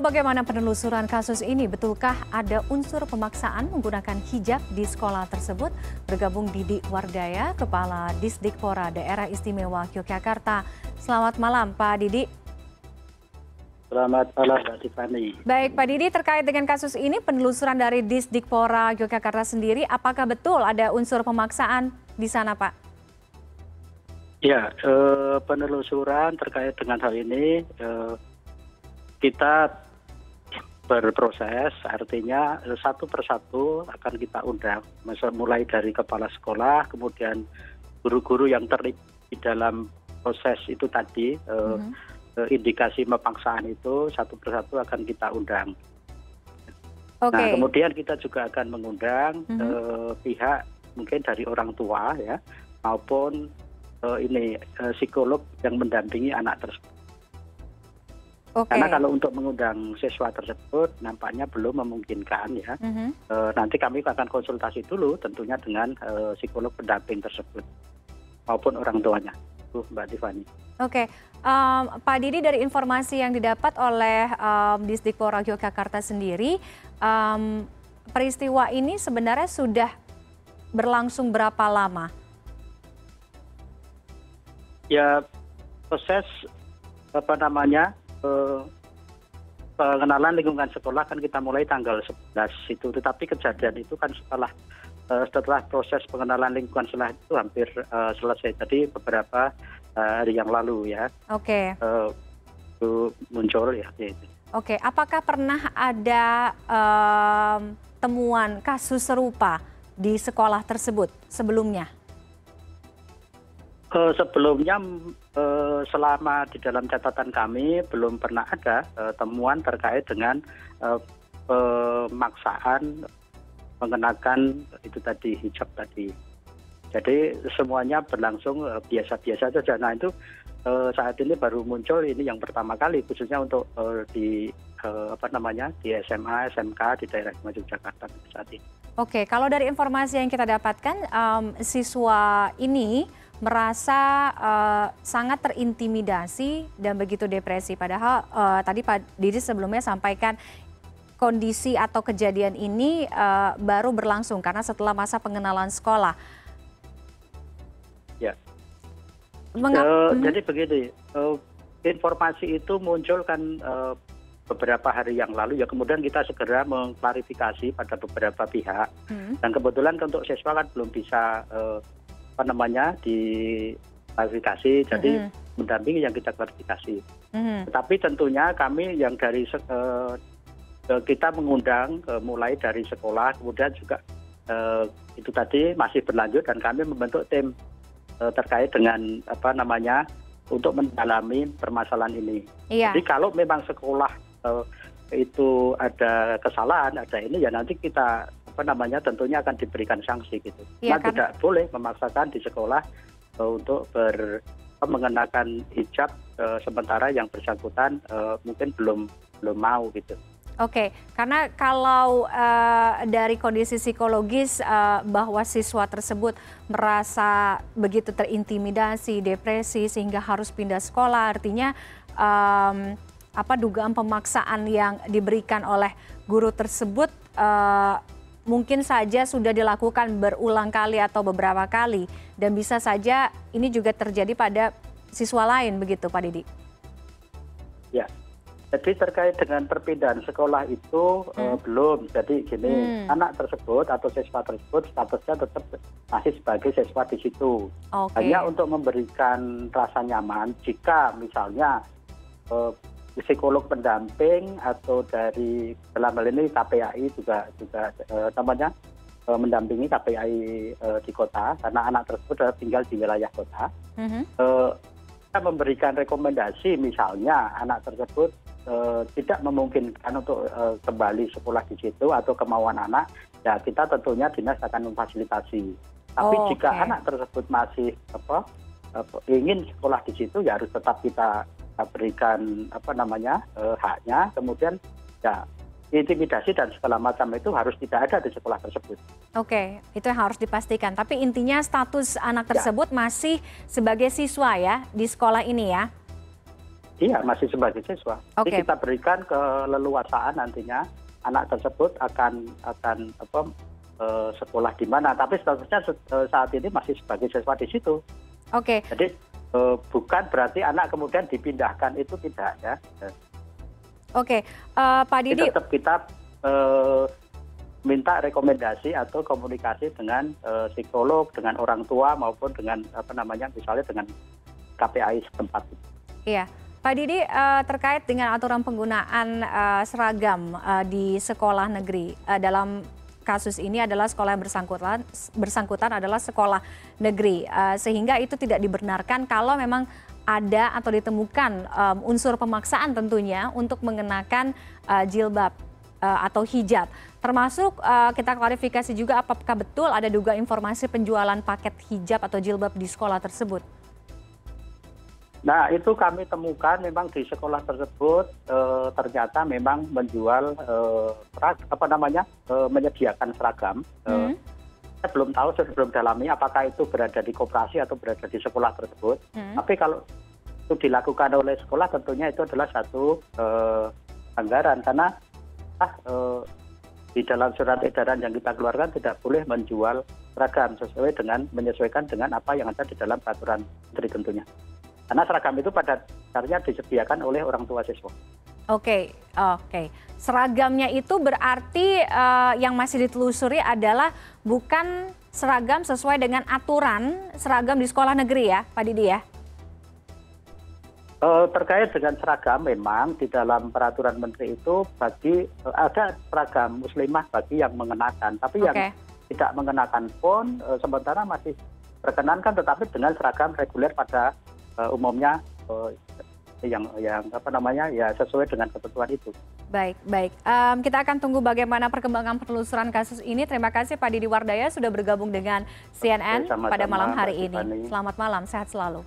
Lalu bagaimana penelusuran kasus ini? Betulkah ada unsur pemaksaan menggunakan hijab di sekolah tersebut? Bergabung Didi Wardaya, Kepala Disdikpora Daerah Istimewa Yogyakarta. Selamat malam Pak Didi. Selamat malam Mbak Tiffany. Baik Pak Didi, terkait dengan kasus ini penelusuran dari Disdikpora Yogyakarta sendiri, apakah betul ada unsur pemaksaan di sana Pak? Ya, penelusuran terkait dengan hal ini kita berproses, artinya satu persatu akan kita undang, mulai dari kepala sekolah, kemudian guru-guru yang terlibat di dalam proses itu tadi, indikasi pemaksaan itu satu persatu akan kita undang. Nah, kemudian kita juga akan mengundang pihak mungkin dari orang tua ya, maupun psikolog yang mendampingi anak tersebut. Karena kalau untuk mengundang siswa tersebut nampaknya belum memungkinkan ya. Nanti kami akan konsultasi dulu tentunya dengan psikolog pendamping tersebut maupun orang tuanya, Mbak Tiffany. Pak Didi, dari informasi yang didapat oleh Disdikpora Yogyakarta sendiri, peristiwa ini sebenarnya sudah berlangsung berapa lama? Ya, proses pengenalan lingkungan sekolah kan kita mulai tanggal 11 itu, tetapi kejadian itu kan setelah proses pengenalan lingkungan sekolah itu hampir selesai, jadi beberapa hari yang lalu ya. Itu muncul ya. Apakah pernah ada temuan kasus serupa di sekolah tersebut sebelumnya? Sebelumnya selama di dalam catatan kami belum pernah ada temuan terkait dengan pemaksaan mengenakan itu tadi, hijab tadi. Jadi semuanya berlangsung biasa-biasa saja. Nah itu saat ini baru muncul, ini yang pertama kali khususnya untuk di SMA, SMK di daerah Yogyakarta saat ini. Kalau dari informasi yang kita dapatkan, siswa ini merasa sangat terintimidasi dan begitu depresi. Padahal tadi Pak Didi sebelumnya sampaikan kondisi atau kejadian ini baru berlangsung karena setelah masa pengenalan sekolah. Ya. Jadi begini, informasi itu muncul kan beberapa hari yang lalu ya, kemudian kita segera mengklarifikasi pada beberapa pihak dan kebetulan untuk siswa kan belum bisa diklarifikasi, jadi mendampingi yang kita klarifikasi. Tetapi tentunya kami yang dari kita mengundang mulai dari sekolah, kemudian juga itu tadi masih berlanjut dan kami membentuk tim terkait dengan untuk mendalami permasalahan ini. Jadi kalau memang sekolah itu ada kesalahan, ada ini ya nanti kita tentunya akan diberikan sanksi gitu. Tidak boleh memaksakan di sekolah untuk mengenakan hijab sementara yang bersangkutan mungkin belum mau gitu. Karena kalau dari kondisi psikologis bahwa siswa tersebut merasa begitu terintimidasi, depresi sehingga harus pindah sekolah, artinya dugaan pemaksaan yang diberikan oleh guru tersebut mungkin saja sudah dilakukan berulang kali atau beberapa kali dan bisa saja ini juga terjadi pada siswa lain begitu Pak Didi? Ya, jadi terkait dengan perpindahan sekolah itu belum. Jadi gini, anak tersebut atau siswa tersebut statusnya tetap masih sebagai siswa di situ. Hanya untuk memberikan rasa nyaman jika misalnya psikolog pendamping atau dari dalam hal ini KPAI juga mendampingi KPAI di kota karena anak tersebut tinggal di wilayah kota. Kita memberikan rekomendasi misalnya anak tersebut tidak memungkinkan untuk kembali sekolah di situ atau kemauan anak, ya kita tentunya dinas akan memfasilitasi. Tapi jika anak tersebut masih ingin sekolah di situ ya harus tetap kita berikan haknya, kemudian ya intimidasi dan segala macam itu harus tidak ada di sekolah tersebut. Itu yang harus dipastikan. Tapi intinya status anak tersebut masih sebagai siswa ya di sekolah ini ya? Iya, masih sebagai siswa. Jadi kita berikan keleluasaan nantinya anak tersebut akan sekolah di mana. Tapi statusnya saat ini masih sebagai siswa di situ. Oke. Jadi bukan berarti anak kemudian dipindahkan, itu tidak ya. Oke, Pak Didi. Tetap kita minta rekomendasi atau komunikasi dengan psikolog, dengan orang tua maupun dengan misalnya dengan KPAI setempat. Iya. Pak Didi, terkait dengan aturan penggunaan seragam di sekolah negeri, dalam kasus ini adalah sekolah yang bersangkutan adalah sekolah negeri, sehingga itu tidak dibenarkan kalau memang ada atau ditemukan unsur pemaksaan tentunya untuk mengenakan jilbab atau hijab. Termasuk kita klarifikasi juga apakah betul ada duga informasi penjualan paket hijab atau jilbab di sekolah tersebut? Nah, itu kami temukan memang di sekolah tersebut ternyata memang menjual menyediakan seragam. Saya belum tahu, saya belum dalami apakah itu berada di koperasi atau berada di sekolah tersebut. Tapi kalau itu dilakukan oleh sekolah tentunya itu adalah satu anggaran, karena di dalam surat edaran yang kita keluarkan tidak boleh menjual seragam menyesuaikan dengan apa yang ada di dalam peraturan menteri tentunya. Karena seragam itu pada dasarnya disediakan oleh orang tua siswa. Oke. Seragamnya itu berarti yang masih ditelusuri adalah bukan seragam sesuai dengan aturan seragam di sekolah negeri ya, Pak Didi ya? Terkait dengan seragam, memang di dalam peraturan menteri itu ada seragam muslimah bagi yang mengenakan, tapi yang tidak mengenakan pun sementara masih perkenankan, tetapi dengan seragam reguler pada umumnya yang sesuai dengan ketentuan itu. Baik. Kita akan tunggu bagaimana perkembangan penelusuran kasus ini. Terima kasih Pak Didi Wardaya sudah bergabung dengan CNN pada malam hari ini. Selamat malam, sehat selalu.